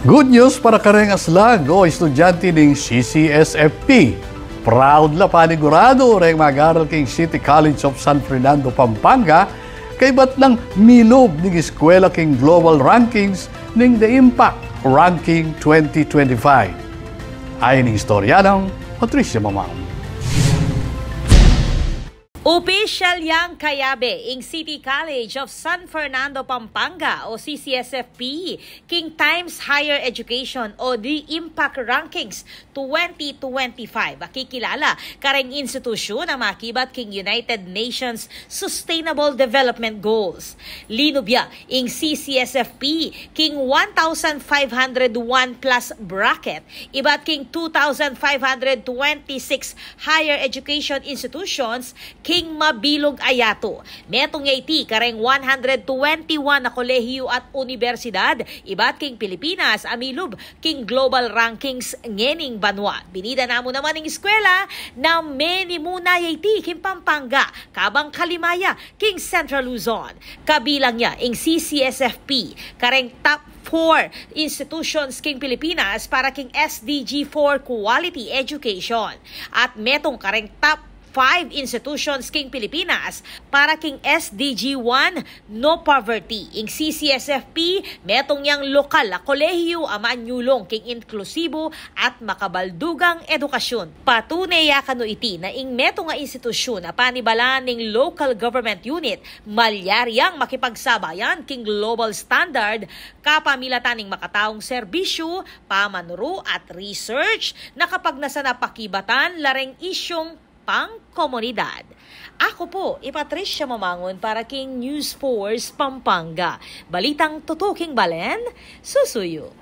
Good news para kareng aslang o estudyante ng CCSFP. Proud la panigurado reng mag-aral king City College of San Fernando, Pampanga kay bat ng milob ng eskwela king global rankings ng The Impact Ranking 2025. Ayon ng istorya ng Patricia Mamang. Official yang kayabe ing City College of San Fernando, Pampanga o CCSFP king Times Higher Education o The Impact Rankings 2025. Makikilala kareng institusyon na makibat king United Nations Sustainable Development Goals. Linubya ing CCSFP king 1,501 plus bracket ibat king 2,526 higher education institutions king mabilog ayato. Metong iti kareng 121 na kolehiyo at universidad ibat king Pilipinas amilub king global rankings ngening banwa. Binida namo naman ng eskwela na meni muna iti king Pampanga kabang Kalimaya king Central Luzon. Kabilang niya ing CCSFP kareng top 4 institutions king Pilipinas para king SDG 4 quality education at metong kareng top 5 institutions king Pilipinas para king SDG 1 no poverty. Ing CCSFP metong yang lokal na kolehiyo amanyulong king inklusibo at makabaldugang edukasyon. Patunay kano iti na ing metong nga institusyon na panibalaan ning local government unit malyaryang makipagsabayan king global standard kapamilatan ning makataong serbisyo, pamanuro at research na kapag nasa napakibatan lareng isyong pang-komunidad. Ako po, Patricia Mamangon para king News Force Pampanga. Balitang tutuking balen, susuyo.